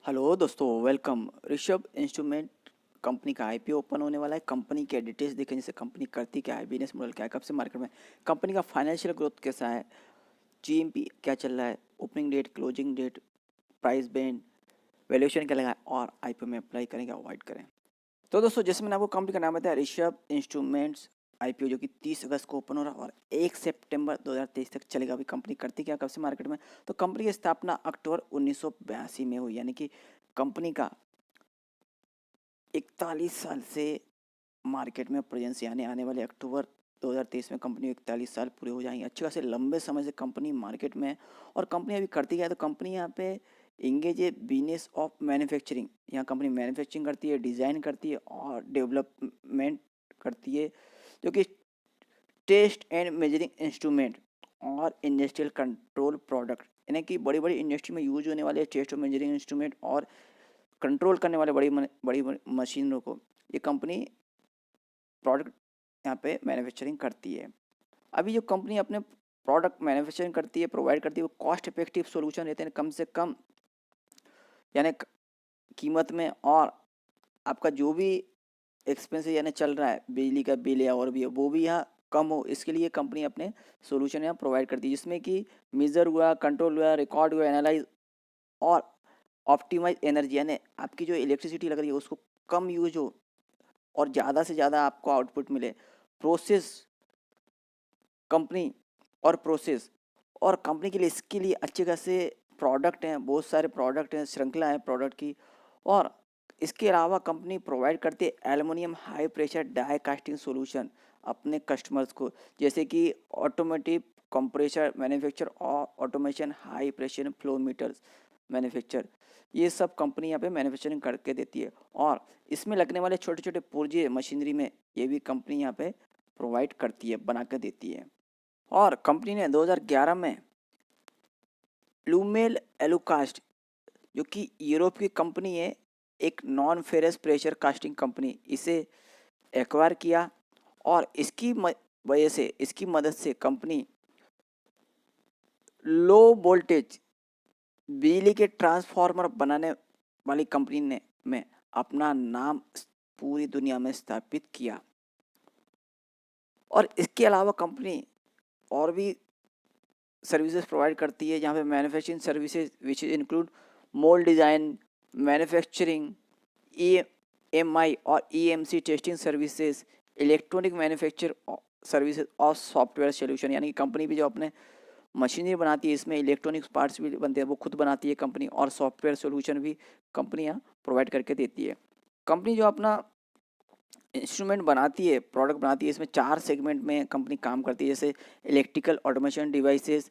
Hello दोस्तों, welcome. Rishabh instrument company का IPO open होने वाला है। कंपनी के डिटेल्स देखें, जैसे कंपनी करती क्या है, बिजनेस मॉडल क्या है, कब से मार्केट में, कंपनी का फाइनेंशियल ग्रोथ कैसा है, जीएमपी क्या चल रहा है, opening date, closing date, price band, valuation क्या लगा है और आईपीओ में अप्लाई करें या अवॉइड करें। तो दोस्तों, जैसे मैंने आपको कंपनी का नाम बताया, ऋषभ इंस्ट्रूमेंट्स आईपीओ जो कि 30 अगस्त को ओपन हो रहा है और 1 सितंबर 2023 तक चलेगा। अभी कंपनी करती क्या, कब से मार्केट में, तो कंपनी की स्थापना अक्टूबर 1982 में हुई, यानी कि कंपनी का 41 साल से मार्केट में प्रेजेंस, यानी आने वाले अक्टूबर 2023 में कंपनी 41 साल पूरे हो जाएंगे। अच्छे खासे लंबे समय से कंपनी मार्केट में है। और कंपनी अभी करती क्या है, तो कंपनी यहाँ पे engage A business of manufacturing. यहाँ कंपनी मैन्युफैक्चरिंग करती है, डिज़ाइन करती है और डेवलपमेंट करती है, जो कि टेस्ट एंड मेजरिंग इंस्ट्रूमेंट और इंडस्ट्रियल कंट्रोल प्रोडक्ट, यानी कि बड़ी बड़ी इंडस्ट्री में यूज होने वाले टेस्ट और मेजरिंग इंस्ट्रूमेंट और कंट्रोल करने वाले बड़ी मशीनों को ये कंपनी प्रोडक्ट यहाँ पे मैन्युफैक्चरिंग करती है। अभी जो कंपनी अपने प्रोडक्ट मैन्युफैक्चरिंग करती है, प्रोवाइड करती है, वो कॉस्ट इफेक्टिव सॉल्यूशन रहते हैं, कम से कम यानी कीमत में, और आपका जो भी एक्सपेंस यानी चल रहा है, बिजली का बिल या और भी है, वो भी यहाँ कम हो, इसके लिए कंपनी अपने सॉल्यूशन यहाँ प्रोवाइड करती है, जिसमें कि मेजर हुआ, कंट्रोल हुआ, रिकॉर्ड हुआ, एनालाइज और ऑप्टिमाइज एनर्जी, यानी आपकी जो इलेक्ट्रिसिटी लग रही है उसको कम यूज हो और ज़्यादा से ज़्यादा आपको आउटपुट मिले। प्रोसेस कंपनी और प्रोसेस और कंपनी के लिए, इसके लिए अच्छे खासे प्रोडक्ट हैं, बहुत सारे प्रोडक्ट हैं, श्रृंखला है प्रोडक्ट की। और इसके अलावा कंपनी प्रोवाइड करती है aluminium high pressure die casting solution अपने कस्टमर्स को, जैसे कि ऑटोमेटिव कंप्रेशर मैन्युफैक्चर और automation high pressure flow meters manufacture. ये सब कंपनी यहाँ पे मैन्युफैक्चरिंग करके देती है। और इसमें लगने वाले छोटे छोटे पुर्जे मशीनरी में ये भी कंपनी यहाँ पे प्रोवाइड करती है, बना कर देती है। और कंपनी ने 2011 में लूमेल एलुकास्ट, जो कि यूरोप की कंपनी है, एक non ferrous pressure casting company, इसे एक्वायर किया। और इसकी वजह से, इसकी मदद से कंपनी लो वोल्टेज बिजली के ट्रांसफार्मर बनाने वाली कंपनी ने में अपना नाम पूरी दुनिया में स्थापित किया। और इसके अलावा कंपनी और भी सर्विसेज प्रोवाइड करती है, जहाँ पे manufacturing services which include mould design, manufacturing, EMI और EMC testing services, electronic manufacture services और सॉफ्टवेयर सोल्यूशन, यानी कि कंपनी भी जो अपने मशीनरी बनाती है, इसमें इलेक्ट्रॉनिक्स पार्ट्स भी बनते हैं, वो खुद बनाती है कंपनी, और सॉफ्टवेयर सोल्यूशन भी कंपनी यहाँ प्रोवाइड करके देती है। कंपनी जो अपना इंस्ट्रूमेंट बनाती है, प्रोडक्ट बनाती है, इसमें 4 सेगमेंट में कंपनी काम करती है, जैसे electrical automation devices,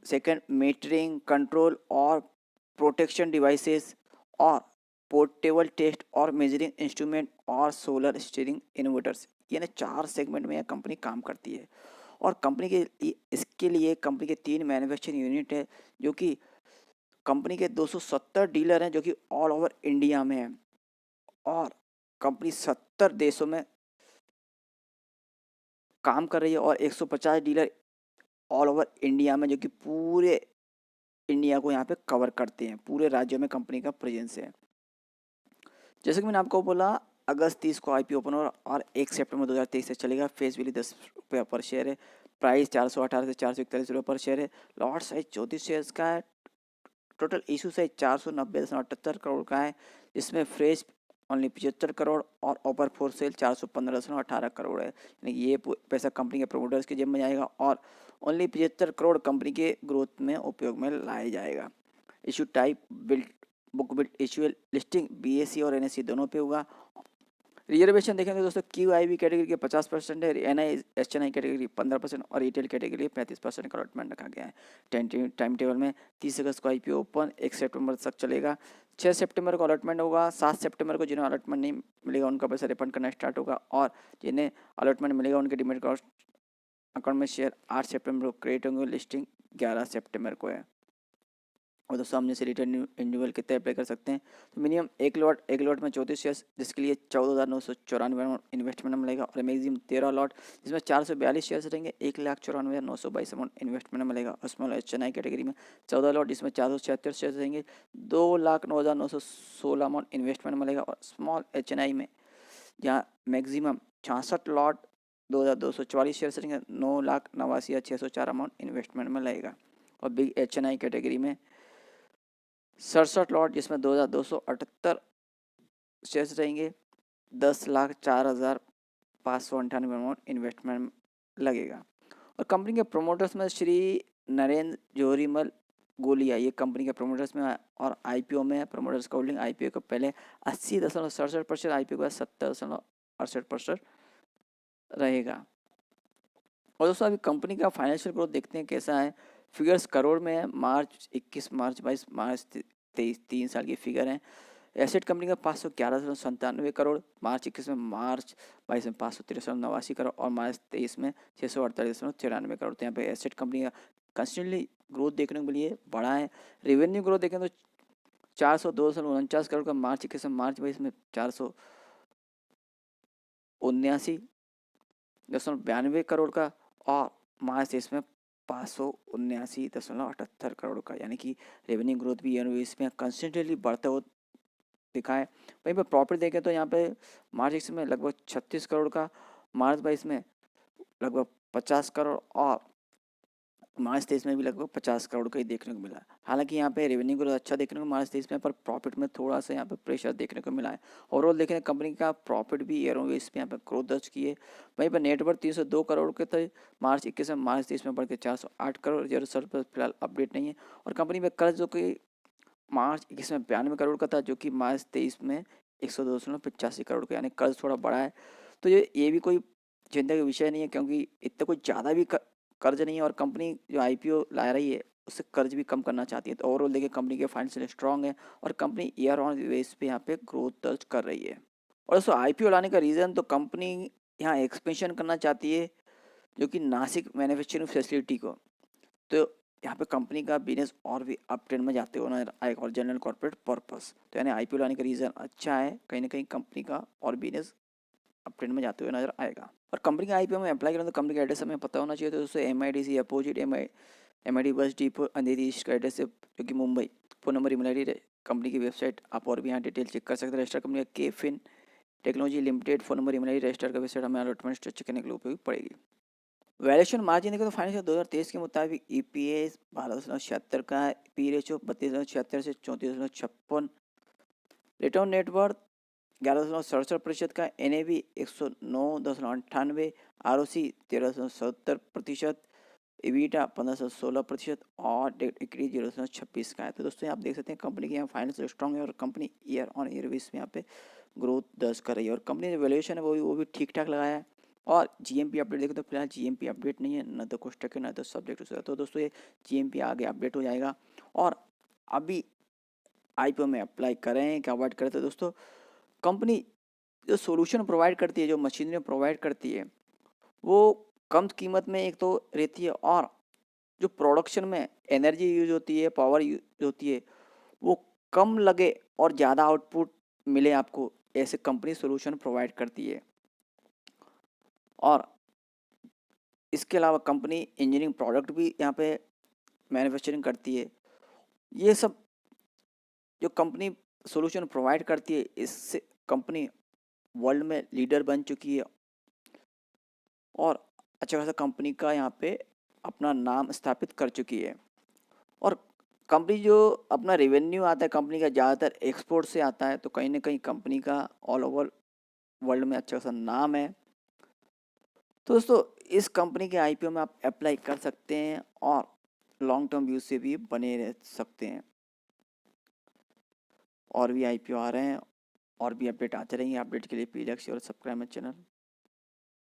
second metering control और प्रोटेक्शन डिवाइसेस, और पोर्टेबल टेस्ट और मेजरिंग इंस्ट्रूमेंट और सोलर स्टीयरिंग इन्वर्टर्स, यानी 4 सेगमेंट में यह कंपनी काम करती है। और कंपनी के इसके लिए कंपनी के 3 मैन्युफैक्चरिंग यूनिट है, जो कि कंपनी के 270 डीलर हैं, जो कि ऑल ओवर इंडिया में हैं। और कंपनी 70 देशों में काम कर रही है और 150 डीलर ऑल ओवर इंडिया में, जो कि पूरे इंडिया को यहाँ पे कवर करते हैं, पूरे राज्यों में कंपनी का प्रेजेंस है। जैसे कि मैंने आपको बोला, अगस्त 30 को आईपीओ ओपन हो और 1 सितंबर 2023 से चलेगा। फेस वैल्यू 10 रुपये पर शेयर है। प्राइस 418 से 441 रुपये पर शेयर है। लॉट साइज 34 शेयर्स का है। टोटल इशू साइज 490.78 करोड़ का है, जिसमें फ्रेश ओनली 75 करोड़ और ओवर फोर सेल 415.18 करोड़ है, यानी ये पैसा कंपनी के प्रमोटर्स के जेब में जाएगा और ओनली 75 करोड़ कंपनी के ग्रोथ में उपयोग में लाया जाएगा। Issue type build book build issue listing BSE और NSE दोनों पे होगा। रिजर्वेशन देखेंगे दोस्तों, QIB कैटेगरी के 50% है, NI HNI कैटेगरी 15% और रिटेल कैटेगरी 35% का अलॉटमेंट रखा गया है। टाइम टेबल में 30 अगस्त को आईपीओ ओपन, 1 सितंबर तक चलेगा। 6 सितंबर को अलॉटमेंट होगा। 7 सितंबर को जिन्हें अलॉटमेंट नहीं मिलेगा उनका पैसा रिफंड करना स्टार्ट होगा, और जिन्हें अलॉटमेंट मिलेगा उनके डिमेट अकाउंट में शेयर 8 सितंबर को क्रिएट होंगे। लिस्टिंग 11 सितंबर को है। और दोस्तों हमने से रिटर्न इंडिविजुअल कितने अप्लाई कर सकते हैं, तो मिनिमम एक लॉट में 34 शेयर्स, जिसके लिए 14,994 इन्वेस्टमेंट मिलेगा। और मैक्सिमम 13 लॉट जिसमें 442 शेयर्स रहेंगे, 1,94,922 अमाउंट इन्वेस्टमेंट मिलेगा। और स्मॉल HNI कैटेगरी में 14 लॉट जिसमें 476 शेयर्स रहेंगे, 2,09,916 अमाउंट इन्वेस्टमेंट मिलेगा। और स्मॉल HNI में जहाँ मैक्सिमम 66 लॉट 2,244 शेयर्स रहेंगे, 9,89,604 अमाउंट इन्वेस्टमेंट में लगेगा। और बिग HNI कैटेगरी में 67 लॉट जिसमें 2,278 शेयर्स रहेंगे, 10,04,598 अमाउंट इन्वेस्टमेंट लगेगा। और कंपनी के प्रोमोटर्स में श्री नरेंद्र जोरीमल गोलिया, ये कंपनी के प्रोमोटर्स में और IPO में प्रोमोटर्स का होल्डिंग IPO को पहले 80.67%, IPO के बाद 70.68% रहेगा। और दोस्तों अभी कंपनी का फाइनेंशियल ग्रोथ देखते हैं कैसा है। फिगर्स करोड़ में है, मार्च 21, मार्च 22, मार्च 23, 3 साल की फिगर है। एसेट कंपनी का 511.97 करोड़, मार्च 21 में, मार्च 22 में 563.89 करोड़ और मार्च 23 में 648.93 करोड़। तो यहाँ पे एसेट कंपनी का कंस्टेंटली ग्रोथ देखने को मिली है, बढ़ा है। रेवेन्यू ग्रोथ देखें तो 402.49 करोड़ का मार्च 21 में, मार्च 22 में 479.92 करोड़ का और मार्च 23 में 579.78 करोड़ का, यानी कि रेवेन्यू ग्रोथ भी ईयर में कंस्टेंटली बढ़ता हुआ दिखा है। वहीं पर प्रॉफिट देखें तो यहाँ पे मार्च 21 में लगभग 36 करोड़ का, मार्च 22 में लगभग 50 करोड़ और मार्च 23 में भी लगभग 50 करोड़ का ही देखने को मिला। हालांकि यहाँ पे रेवेन्यू ग्रोथ अच्छा देखने को मार्च 23 में, पर प्रॉफिट में थोड़ा सा यहाँ पे प्रेशर देखने को मिला है। ओवरऑल देखें कंपनी का प्रॉफिट भी ईयर ऑन ईयर पे यहाँ पे ग्रोथ दर्ज की है। वहीं पर नेटवर्थ 302 करोड़ के थे मार्च 21 में, मार्च 23 में बढ़ के 408 करोड़। रिजर्व पर फिलहाल अपडेट नहीं है। और कंपनी में कर्ज जो कि मार्च 21 में 92 करोड़ का था, जो कि मार्च 23 में 102.85 करोड़ का, यानी कर्ज थोड़ा बढ़ा है। तो ये भी कोई चिंता का विषय नहीं है, क्योंकि इतना कोई ज़्यादा भी कर्ज नहीं है। और कंपनी जो IPO ला रही है उससे कर्ज भी कम करना चाहती है। तो ओवरऑल देखिए कंपनी के फाइनेंशियल स्ट्रॉन्ग है और कंपनी ईयर ऑन बेस पे यहाँ पे ग्रोथ दर्ज कर रही है। और दोस्तों IPO लाने का रीज़न, तो कंपनी यहाँ एक्सपेंशन करना चाहती है, जो कि नासिक मैन्युफैक्चरिंग फैसिलिटी को। तो यहाँ पे कंपनी का बिजनेस और भी अप ट्रेंड में जाते हुए नजर आएगा। और जनरल कॉर्पोरेट पर्पस, तो यानी IPO लाने का रीज़न अच्छा है, कहीं ना कहीं कंपनी का और बिजनेस अप ट्रेंड में जाते हुए नजर आएगा। और कंपनी का IPO में अप्लाई करें तो कंपनी का एड्रेस हमें पता होना चाहिए। तो दोस्तों MIDC opposite MID bus depot Andheri east का एड्रेस है, जो कि Mumbai. Phone number, email ID, company की वेबसाइट आप और भी यहाँ डिटेल चेक कर सकते हैं। रजिस्टर कंपनी का KFin technology limited, phone number, email ID, register का वेबसाइट हमें अलॉटमेंट स्ट्रक्चर करने के लिए उपयोगी पड़ेगी। वैल्यूएशन मार्जिन देखें तो फाइनेंशियल 2023 के मुताबिक EPS 12.76 का है, P रेशो 32.76 से 34.56, रिटर्न नेटवर्थ 11.67% का, NAV 109.98, ROC 13.70%, EBITDA 15.16% और डेट इक्विटी 0.26 का है। तो दोस्तों आप देख सकते हैं कंपनी की यहाँ फाइनेंशियल स्ट्रॉन्ग है और company year on year base में यहाँ पे ग्रोथ दर्ज कर रही है। और कंपनी जो वैल्यूएशन है वो भी ठीक ठाक लगाया है। और GMP अपडेट देखें तो फिलहाल GMP अपडेट नहीं है, न तो कोष्टक है न तो सब्जेक्ट हो। तो दोस्तों ये GMP आगे अपडेट हो जाएगा। और अभी IPO में अप्लाई करें क्या अवॉइड करें, तो दोस्तों कंपनी जो सोल्यूशन प्रोवाइड करती है, जो मशीनरी प्रोवाइड करती है, वो कम कीमत में एक तो रहती है, और जो प्रोडक्शन में एनर्जी यूज होती है, पावर यूज होती है, वो कम लगे और ज़्यादा आउटपुट मिले आपको, ऐसे कंपनी सोल्यूशन प्रोवाइड करती है। और इसके अलावा कंपनी इंजीनियरिंग प्रोडक्ट भी यहाँ पे मैन्युफैक्चरिंग करती है। ये सब जो कंपनी सोल्यूशन प्रोवाइड करती है, इससे कंपनी वर्ल्ड में लीडर बन चुकी है और अच्छा खासा कंपनी का यहाँ पे अपना नाम स्थापित कर चुकी है। और कंपनी जो अपना रेवेन्यू आता है कंपनी का ज़्यादातर एक्सपोर्ट से आता है, तो कहीं ना कहीं कंपनी का ऑल ओवर वर्ल्ड में अच्छा खासा नाम है। तो दोस्तों इस कंपनी के IPO में आप अप्लाई कर सकते हैं और लॉन्ग टर्म व्यू से भी बने रह सकते हैं। और भी IPO आ रहे हैं और भी अपडेट आते रहेंगे। अपडेट के लिए प्लीज लाइक शेयर और सब्सक्राइब माय चैनल।